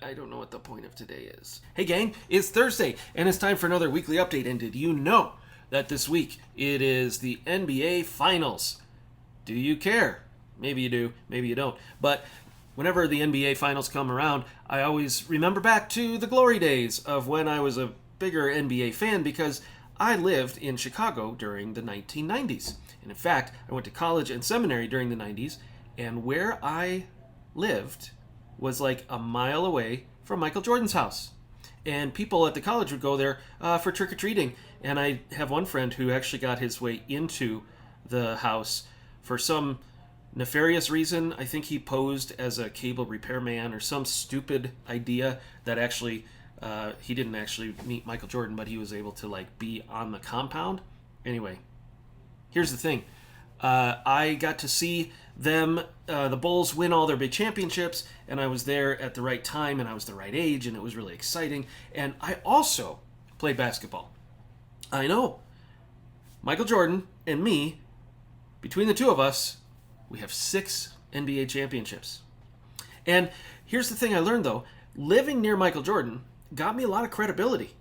I don't know what the point of today is. Hey gang, it's Thursday, and it's time for another weekly update. And did you know that this week it is the NBA Finals? Do you care? Maybe you do, maybe you don't. But whenever the NBA Finals come around, I always remember back to the glory days of when I was a bigger NBA fan, because I lived in Chicago during the 1990s. And in fact, I went to college and seminary during the 90s, and where I lived was like a mile away from Michael Jordan's house. And people at the college would go there for trick-or-treating. And I have one friend who actually got his way into the house for some nefarious reason. I think he posed as a cable repairman or some stupid idea that actually he didn't actually meet Michael Jordan, but he was able to like be on the compound. Anyway, here's the thing. I got to see them, the Bulls, win all their big championships, and I was there at the right time, and I was the right age, and it was really exciting. And I also played basketball. I know. Michael Jordan and me, between the two of us, we have 6 NBA championships. And here's the thing I learned, though. Living near Michael Jordan got me a lot of credibility.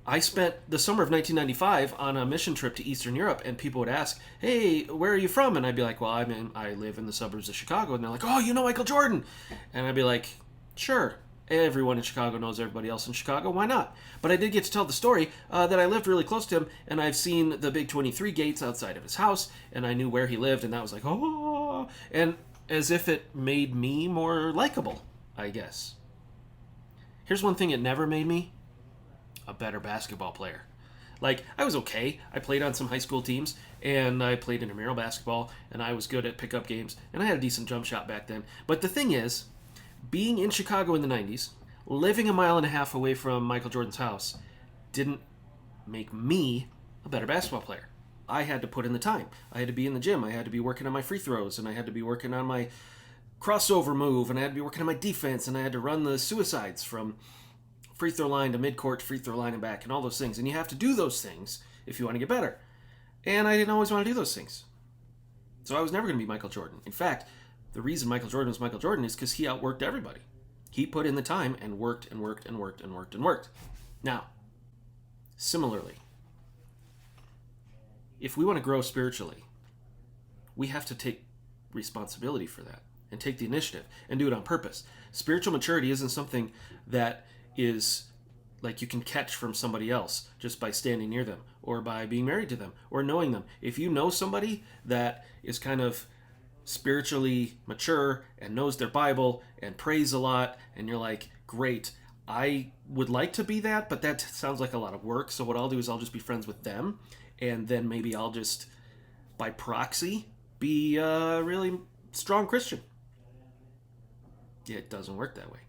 I spent the summer of 1995 on a mission trip to Eastern Europe, and people would ask, "Hey, where are you from?" And I'd be like, "Well, I live in the suburbs of Chicago." And they're like, "Oh, you know Michael Jordan?" And I'd be like, "Sure. Everyone in Chicago knows everybody else in Chicago. Why not?" But I did get to tell the story that I lived really close to him, and I've seen the big 23 gates outside of his house, and I knew where he lived, and that was like, oh, and as if it made me more likable, I guess. Here's one thing it never made me: a better basketball player. Like, I was okay. I played on some high school teams, and I played intramural basketball, and I was good at pickup games, and I had a decent jump shot back then. But the thing is, being in Chicago in the 90s, living a mile and a half away from Michael Jordan's house, didn't make me a better basketball player. I had to put in the time. I had to be in the gym. I had to be working on my free throws, and I had to be working on my crossover move, and I had to be working on my defense, and I had to run the suicides from free throw line to midcourt, free throw line and back, and all those things. And you have to do those things if you want to get better. And I didn't always want to do those things. So I was never going to be Michael Jordan. In fact, the reason Michael Jordan was Michael Jordan is because he outworked everybody. He put in the time and worked and worked and worked and worked and worked. Now, similarly, if we want to grow spiritually, we have to take responsibility for that and take the initiative and do it on purpose. Spiritual maturity isn't something that is like you can catch from somebody else just by standing near them or by being married to them or knowing them. If you know somebody that is kind of spiritually mature and knows their Bible and prays a lot, and you're like, great, I would like to be that, but that sounds like a lot of work. So what I'll do is I'll just be friends with them, and then maybe I'll just, by proxy, be a really strong Christian. It doesn't work that way.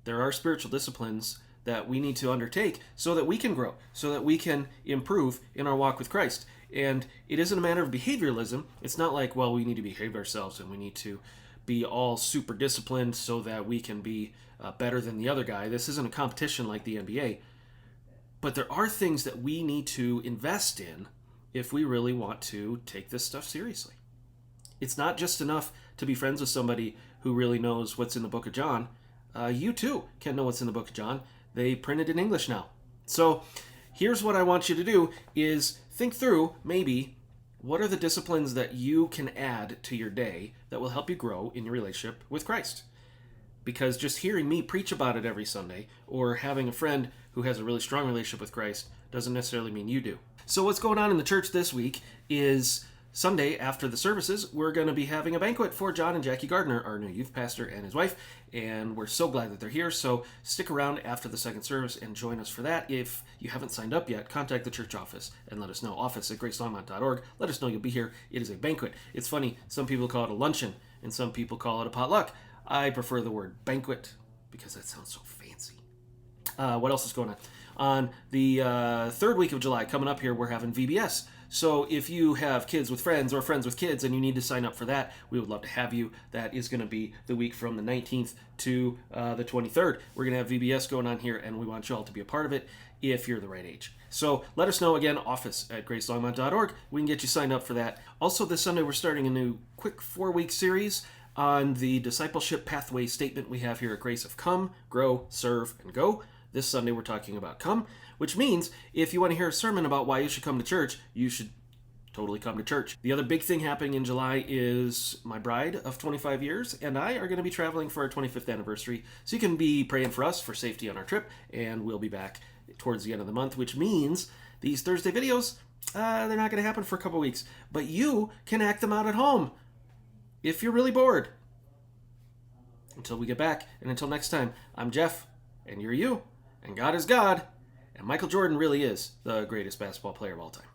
There are spiritual disciplines that we need to undertake so that we can grow, so that we can improve in our walk with Christ. And it isn't a matter of behavioralism. It's not like, well, we need to behave ourselves and we need to be all super disciplined so that we can be better than the other guy. This isn't a competition like the NBA. But there are things that we need to invest in if we really want to take this stuff seriously. It's not just enough to be friends with somebody who really knows what's in the book of John. You too can know what's in the book of John. They print it in English now. So here's what I want you to do is think through, maybe, what are the disciplines that you can add to your day that will help you grow in your relationship with Christ? Because just hearing me preach about it every Sunday or having a friend who has a really strong relationship with Christ doesn't necessarily mean you do. So what's going on in the church this week is Sunday, after the services, we're going to be having a banquet for John and Jackie Gardner, our new youth pastor and his wife, and we're so glad that they're here. So stick around after the second service and join us for that. If you haven't signed up yet, contact the church office and let us know. office@gracelongmont.org. Let us know you'll be here. It is a banquet. It's funny, some people call it a luncheon, and some people call it a potluck. I prefer the word banquet because that sounds so fancy. What else is going on? On the third week of July, coming up here, we're having VBS. So if you have kids with friends or friends with kids and you need to sign up for that, we would love to have you. That is going to be the week from the 19th to the 23rd. We're going to have VBS going on here, and we want you all to be a part of it if you're the right age. So let us know, again, office@gracelongmont.org. We can get you signed up for that. Also, this Sunday, we're starting a new quick 4-week series on the discipleship pathway statement we have here at Grace of come, grow, serve, and go. This Sunday we're talking about come, which means if you want to hear a sermon about why you should come to church, you should totally come to church. The other big thing happening in July is my bride of 25 years and I are going to be traveling for our 25th anniversary. So you can be praying for us for safety on our trip, and we'll be back towards the end of the month, which means these Thursday videos, they're not going to happen for a couple weeks, but you can act them out at home if you're really bored. Until we get back, and until next time, I'm Jeff, and you're you, and God is God, and Michael Jordan really is the greatest basketball player of all time.